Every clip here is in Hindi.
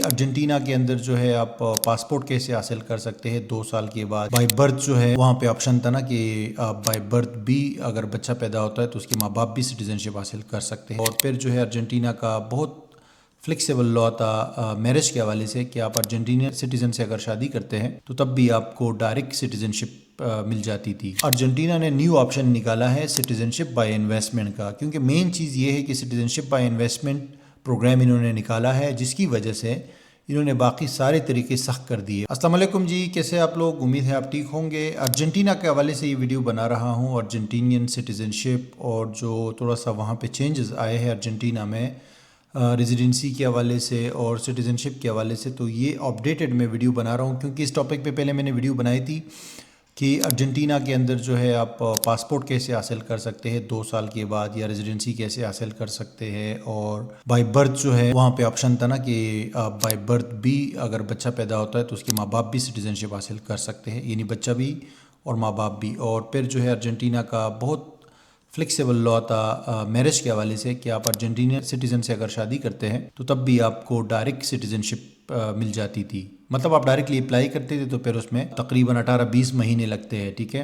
अर्जेंटीना के अंदर जो है आप पासपोर्ट कैसे हासिल कर सकते हैं 2 साल के बाद। बाय बर्थ जो है वहाँ पे ऑप्शन था ना कि आप बाय बर्थ भी अगर बच्चा पैदा होता है तो उसके माँ बाप भी सिटीजनशिप हासिल कर सकते हैं। और फिर जो है अर्जेंटीना का बहुत फ्लेक्सिबल लॉ था मैरिज के हवाले से कि आप अर्जेंटीनियन सिटीजन से अगर शादी करते हैं तो तब भी आपको डायरेक्ट सिटीजनशिप मिल जाती थी। अर्जेंटीना ने न्यू ऑप्शन निकाला है सिटीजनशिप बाय इन्वेस्टमेंट का, क्योंकि मेन चीज़ ये है कि सिटीजनशिप बाय इन्वेस्टमेंट प्रोग्राम इन्होंने निकाला है, जिसकी वजह से इन्होंने बाकी सारे तरीके सख्त कर दिए। अस्सलाम वालेकुम जी, कैसे आप लोग? उम्मीद है आप ठीक होंगे। अर्जेंटीना के हवाले से ये वीडियो बना रहा हूँ, अर्जेंटीनियन सिटीजनशिप और जो थोड़ा सा वहाँ पे चेंजेस आए हैं अर्जेंटीना में रेजिडेंसी के हवाले से और सिटीजनशिप के हवाले से। तो ये अपडेटेड मैं वीडियो बना रहा हूँ, क्योंकि इस टॉपिक पे पहले मैंने वीडियो बनाई थी कि अर्जेंटीना के अंदर जो है आप पासपोर्ट कैसे हासिल कर सकते हैं 2 साल के बाद, या रेजिडेंसी कैसे हासिल कर सकते हैं। और बाय बर्थ जो है वहाँ पे ऑप्शन था ना कि आप बाय बर्थ भी अगर बच्चा पैदा होता है तो उसके माँ बाप भी सिटीजनशिप हासिल कर सकते हैं, यानी बच्चा भी और माँ बाप भी। और फिर जो है अर्जेंटीना का बहुत फ्लेक्सिबल लॉ था मैरिज के हवाले से कि आप अर्जेंटीनियन सिटीजन से अगर शादी करते हैं तो तब भी आपको डायरेक्ट सिटीजनशिप मिल जाती थी। मतलब आप डायरेक्टली अप्लाई करते थे तो फिर उसमें तकरीबन 18-20 महीने लगते हैं, ठीक है।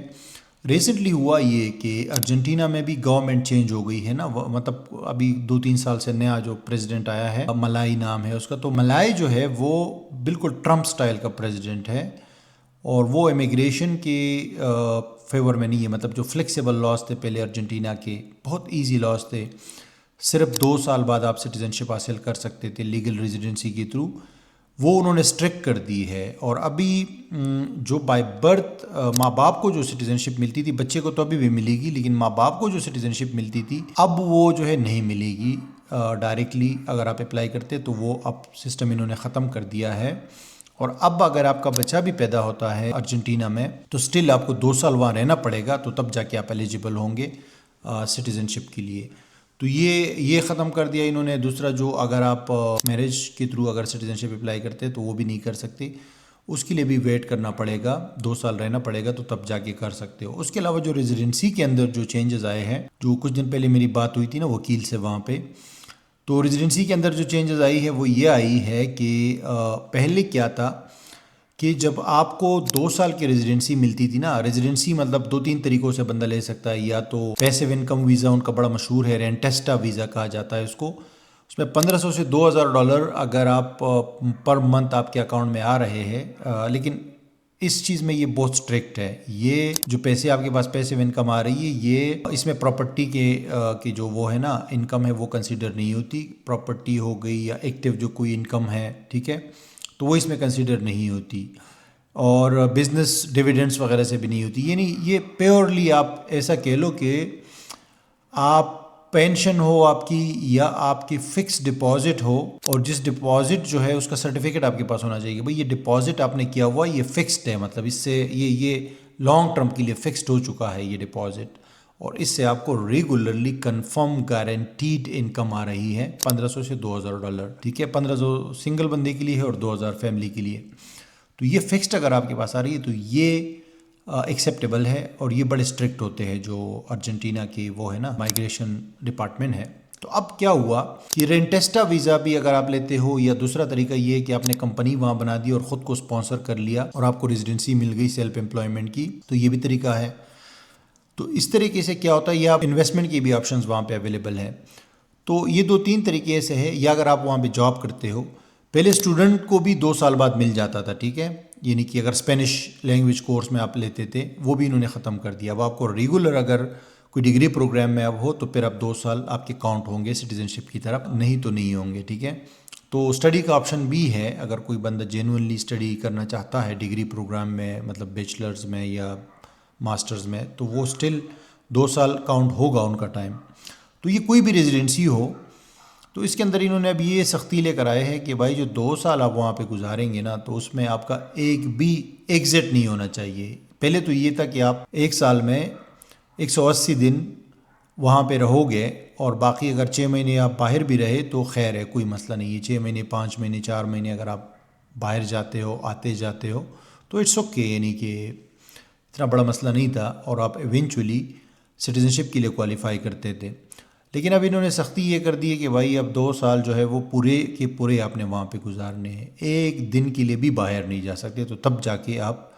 रिसेंटली हुआ ये कि अर्जेंटीना में भी गवर्नमेंट चेंज हो गई है ना, मतलब अभी 2-3 साल से नया जो प्रेसिडेंट आया है, मलाई नाम है उसका। तो मलाई जो है वो बिल्कुल ट्रम्प स्टाइल का प्रेसिडेंट है और वो इमिग्रेशन के फेवर में नहीं है। मतलब जो फ्लेक्सिबल लॉज थे पहले अर्जेंटीना के, बहुत इजी लॉज थे, सिर्फ 2 साल बाद आप सिटीजनशिप हासिल कर सकते थे लीगल रेजिडेंसी के थ्रू, वो उन्होंने स्ट्रिक्ट कर दी है। और अभी जो बाय बर्थ माँ बाप को जो सिटीजनशिप मिलती थी, बच्चे को तो अभी भी मिलेगी, लेकिन माँ बाप को जो सिटीजनशिप मिलती थी अब वो जो है नहीं मिलेगी डायरेक्टली अगर आप अप्लाई करते। तो वो अब सिस्टम इन्होंने ख़त्म कर दिया है। और अब अगर आपका बच्चा भी पैदा होता है अर्जेंटीना में तो स्टिल आपको 2 साल वहाँ रहना पड़ेगा, तो तब जाके आप एलिजिबल होंगे सिटीजनशिप के लिए। तो ये ख़त्म कर दिया इन्होंने। दूसरा जो अगर आप मैरिज के थ्रू अगर सिटीजनशिप अप्लाई करते हैं तो वो भी नहीं कर सकते, उसके लिए भी वेट करना पड़ेगा, 2 साल रहना पड़ेगा, तो तब जाके कर सकते हो। उसके अलावा जो रेजिडेंसी के अंदर जो चेंजेस आए हैं, जो कुछ दिन पहले मेरी बात हुई थी ना वकील से वहाँ पे, तो रेजिडेंसी के अंदर जो चेंजेस आई है वो ये आई है कि पहले क्या था कि जब आपको 2 साल की रेजिडेंसी मिलती थी ना, रेजिडेंसी मतलब 2-3 तरीक़ों से बंदा ले सकता है। या तो पैसिव इनकम वीज़ा उनका बड़ा मशहूर है, रेंटेस्टा वीज़ा कहा जाता है उसको। उसमें $1500 से $2000 अगर आप पर मंथ आपके अकाउंट में आ रहे हैं। लेकिन इस चीज़ में ये बहुत स्ट्रिक्ट है। ये जो पैसे आपके पास पैसिव इनकम आ रही है, ये इसमें प्रॉपर्टी के जो वो है ना इनकम है वो कंसीडर नहीं होती। प्रॉपर्टी हो गई या एक्टिव जो कोई इनकम है, ठीक है, तो वो इसमें कंसीडर नहीं होती। और बिजनेस डिविडेंड्स वगैरह से भी नहीं होती। यानी ये प्योरली आप ऐसा कह लो कि आप पेंशन हो आपकी या आपकी फ़िक्स डिपॉजिट हो, और जिस डिपॉजिट जो है उसका सर्टिफिकेट आपके पास होना चाहिए। भाई ये डिपॉजिट आपने किया हुआ, ये फ़िक्स्ड है, मतलब इससे ये लॉन्ग टर्म के लिए फ़िक्स्ड हो चुका है ये डिपॉजिट, और इससे आपको रेगुलरली कंफर्म गारंटीड इनकम आ रही है $1500 से $2000, ठीक है। 1500 सिंगल बंदे के लिए है और 2000 फैमिली के लिए। तो ये फिक्स्ड अगर आपके पास आ रही है तो ये एक्सेप्टेबल है। और ये बड़े स्ट्रिक्ट होते हैं जो अर्जेंटीना की वो है ना माइग्रेशन डिपार्टमेंट है। तो अब क्या हुआ कि रेंटेस्टा वीज़ा भी अगर आप लेते हो, या दूसरा तरीका ये है कि आपने कंपनी वहाँ बना दी और ख़ुद को स्पॉन्सर कर लिया और आपको रेजिडेंसी मिल गई सेल्फ एम्प्लॉयमेंट की, तो ये भी तरीका है। तो इस तरीके से क्या होता है, ये आप इन्वेस्टमेंट की भी ऑप्शंस वहाँ पे अवेलेबल है। तो ये 2-3 तरीके से है। या अगर आप वहाँ पे जॉब करते हो, पहले स्टूडेंट को भी 2 साल बाद मिल जाता था, ठीक है। यानी कि अगर स्पेनिश लैंग्वेज कोर्स में आप लेते थे वो भी इन्होंने ख़त्म कर दिया। अब आपको रेगुलर अगर कोई डिग्री प्रोग्राम में अब हो तो फिर अब 2 साल आपके काउंट होंगे सिटीजनशिप की तरफ, नहीं तो नहीं होंगे, ठीक है। तो स्टडी का ऑप्शन भी है, अगर कोई बंदा जेन्युइनली स्टडी करना चाहता है डिग्री प्रोग्राम में, मतलब बैचलर्स में या मास्टर्स में, तो वो स्टिल 2 साल काउंट होगा उनका टाइम। तो ये कोई भी रेजिडेंसी हो, तो इसके अंदर इन्होंने अभी ये सख्ती लेकर आए हैं कि भाई जो 2 साल आप वहाँ पे गुजारेंगे ना, तो उसमें आपका एक भी एग्जिट नहीं होना चाहिए। पहले तो ये था कि आप 1 साल में 180 दिन वहाँ पे रहोगे, और बाकी अगर 6 महीने आप बाहर भी रहे तो खैर है, कोई मसला नहीं है। 6 महीने, 5 महीने, 4 महीने अगर आप बाहर जाते हो, आते जाते हो, तो इट्स ओके, यानी कि इतना बड़ा मसला नहीं था, और आप इवेंचुअली सिटीजनशिप के लिए क्वालिफाई करते थे। लेकिन अब इन्होंने सख्ती ये कर दी है कि भाई अब 2 साल जो है वो पूरे के पूरे आपने वहाँ पे गुजारने हैं, एक दिन के लिए भी बाहर नहीं जा सकते, तो तब जाके आप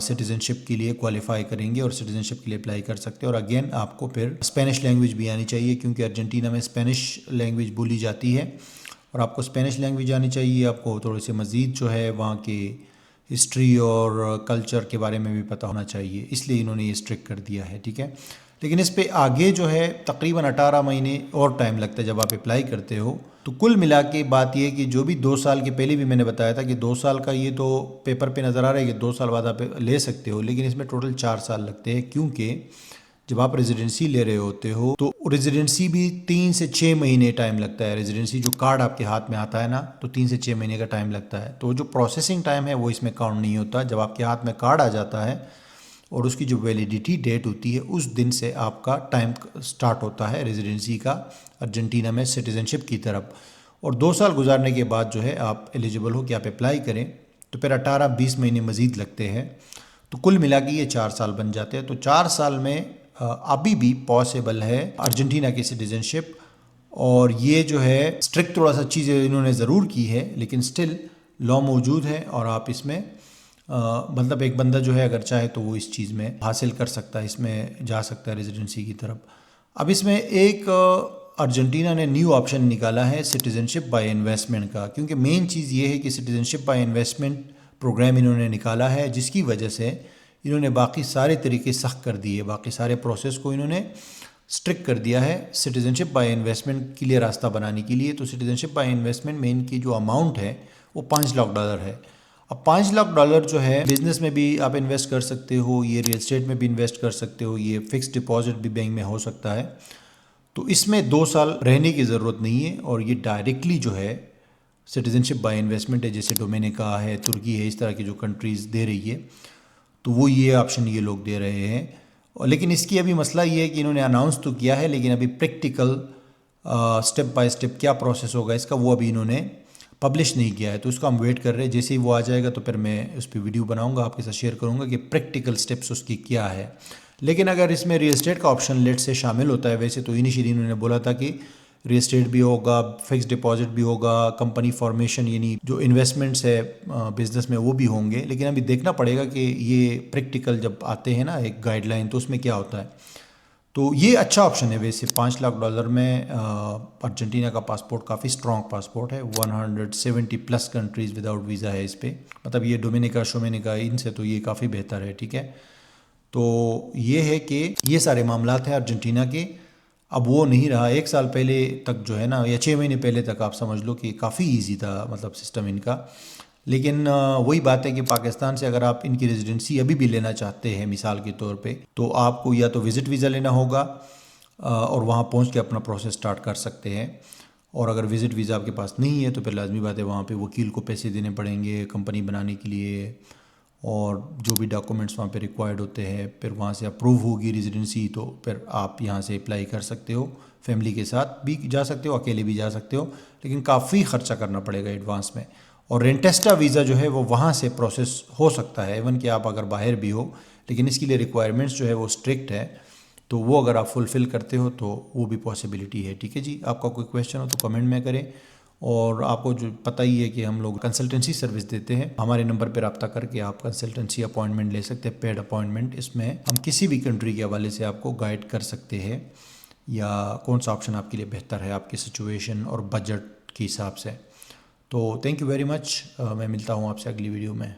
सिटीज़नशिप के लिए क्वालिफाई करेंगे और सिटीज़नशिप के लिए अप्लाई कर सकते हैं। और अगेन आपको फिर स्पेनिश लैंग्वेज भी आनी चाहिए, क्योंकि अर्जेंटीना में स्पेनिश लैंग्वेज बोली जाती है और आपको स्पेनिश लैंग्वेज आनी चाहिए। आपको थोड़े से मज़ीद जो है वहाँ के हिस्ट्री और कल्चर के बारे में भी पता होना चाहिए, इसलिए इन्होंने ये स्ट्रिक्ट कर दिया है, ठीक है। लेकिन इस पे आगे जो है तकरीबन 18 महीने और टाइम लगता है जब आप अप्लाई करते हो। तो कुल मिला के बात ये कि जो भी 2 साल के पहले भी मैंने बताया था कि 2 साल का ये तो पेपर पे नज़र आ रहा है कि 2 साल बाद आप ले सकते हो, लेकिन इसमें टोटल 4 साल लगते हैं, क्योंकि जब आप रेजिडेंसी ले रहे होते हो तो रेजिडेंसी भी 3 से 6 महीने टाइम लगता है। रेजिडेंसी जो कार्ड आपके हाथ में आता है ना, तो 3 से 6 महीने का टाइम लगता है। तो जो प्रोसेसिंग टाइम है वो इसमें काउंट नहीं होता। जब आपके हाथ में कार्ड आ जाता है और उसकी जो वैलिडिटी डेट होती है उस दिन से आपका टाइम स्टार्ट होता है रेजिडेंसी का अर्जेंटीना में सिटीज़नशिप की तरफ। और 2 साल गुजारने के बाद जो है आप एलिजिबल हो कि आप अप्लाई करें, तो फिर 18-20 महीने मज़ीद लगते हैं। तो कुल मिला के ये 4 साल बन जाते हैं। तो 4 साल में अभी भी पॉसिबल है अर्जेंटीना की सिटीज़नशिप। और ये जो है स्ट्रिक्ट थोड़ा सा चीज़ें इन्होंने ज़रूर की है, लेकिन स्टिल लॉ मौजूद है और आप इसमें मतलब एक बंदा जो है अगर चाहे तो वो इस चीज़ में हासिल कर सकता है, इसमें जा सकता है रेजिडेंसी की तरफ। अब इसमें एक अर्जेंटीना ने न्यू ऑप्शन निकाला है सिटीज़नशिप बाय इन्वेस्टमेंट का, क्योंकि मेन चीज़ ये है कि सिटीज़नशिप बाय इन्वेस्टमेंट प्रोग्राम इन्होंने निकाला है, जिसकी वजह से इन्होंने बाकी सारे तरीके सख्त कर दिए, बाकी सारे प्रोसेस को इन्होंने स्ट्रिक्ट कर दिया है सिटीज़नशिप बाय इन्वेस्टमेंट के लिए रास्ता बनाने के लिए। तो सिटीज़नशिप बाय इन्वेस्टमेंट में इनकी जो अमाउंट है वो $5 लाख है। अब $5 लाख जो है बिज़नेस में भी आप इन्वेस्ट कर सकते हो, ये रियल एस्टेट में भी इन्वेस्ट कर सकते हो, ये फिक्स डिपॉजिट भी बैंक में हो सकता है। तो इसमें 2 साल रहने की ज़रूरत नहीं है और ये डायरेक्टली जो है सिटीज़नशिप बाय इन्वेस्टमेंट है, जैसे डोमिनिका है, तुर्की है, इस तरह की जो कंट्रीज़ दे रही है, तो वो ये ऑप्शन ये लोग दे रहे हैं। और लेकिन इसकी अभी मसला ये है कि इन्होंने अनाउंस तो किया है, लेकिन अभी प्रैक्टिकल स्टेप बाय स्टेप क्या प्रोसेस होगा इसका वो अभी इन्होंने पब्लिश नहीं किया है। तो उसका हम वेट कर रहे हैं, जैसे ही वो आ जाएगा तो फिर मैं उस पर वीडियो बनाऊंगा, आपके साथ शेयर करूंगा कि प्रैक्टिकल स्टेप्स उसकी क्या है। लेकिन अगर इसमें रियल एस्टेट का ऑप्शन लेट से शामिल होता है, वैसे तो इनिशियली इन्होंने बोला था कि रियल एस्टेट भी होगा, फिक्स डिपॉजिट भी होगा, कंपनी फॉर्मेशन यानी जो इन्वेस्टमेंट्स है बिजनेस में वो भी होंगे। लेकिन अभी देखना पड़ेगा कि ये प्रैक्टिकल जब आते हैं ना एक गाइडलाइन, तो उसमें क्या होता है। तो ये अच्छा ऑप्शन है वैसे। $5 लाख में अर्जेंटीना का पासपोर्ट काफ़ी स्ट्रॉन्ग पासपोर्ट है, 170+ कंट्रीज़ विदाउट वीज़ा है इस पर, मतलब ये डोमिनिका शोमिनिका इनसे तो ये काफ़ी बेहतर है, ठीक है। तो ये है कि ये सारे मामलात हैं अर्जेंटीना के। अब वो नहीं रहा, 1 साल पहले तक जो है ना, या 6 महीने पहले तक आप समझ लो कि काफ़ी ईजी था मतलब सिस्टम इनका। लेकिन वही बात है कि पाकिस्तान से अगर आप इनकी रेजिडेंसी अभी भी लेना चाहते हैं मिसाल के तौर पे, तो आपको या तो विज़िट वीज़ा लेना होगा और वहाँ पहुँच के अपना प्रोसेस स्टार्ट कर सकते हैं। और अगर विज़िट वीज़ा आपके पास नहीं है तो फिर लाजमी बात है वहाँ पे वकील को पैसे देने पड़ेंगे कंपनी बनाने के लिए, और जो भी डॉक्यूमेंट्स वहाँ पे रिक्वायर्ड होते हैं, फिर वहाँ से अप्रूव होगी रेजिडेंसी, तो फिर आप यहाँ से अप्लाई कर सकते हो। फैमिली के साथ भी जा सकते हो, अकेले भी जा सकते हो, लेकिन काफ़ी ख़र्चा करना पड़ेगा एडवांस में। और रेंटेस्टा वीज़ा जो है वो वहाँ से प्रोसेस हो सकता है, इवन कि आप अगर बाहर भी हो, लेकिन इसके लिए रिक्वायरमेंट्स जो है वो स्ट्रिक्ट है, तो वो अगर आप फुलफ़िल करते हो तो वो भी पॉसिबिलिटी है, ठीक है जी। आपका कोई क्वेश्चन हो तो कमेंट में करें। और आपको जो पता ही है कि हम लोग कंसल्टेंसी सर्विस देते हैं, हमारे नंबर पर रब्ता करके आप कंसल्टेंसी अपॉइंटमेंट ले सकते हैं, पेड अपॉइंटमेंट। इसमें हम किसी भी कंट्री के हवाले से आपको गाइड कर सकते हैं या कौन सा ऑप्शन आपके लिए बेहतर है आपकी सिचुएशन और बजट के हिसाब से। तो थैंक यू वेरी मच, मैं मिलता हूँ आपसे अगली वीडियो में।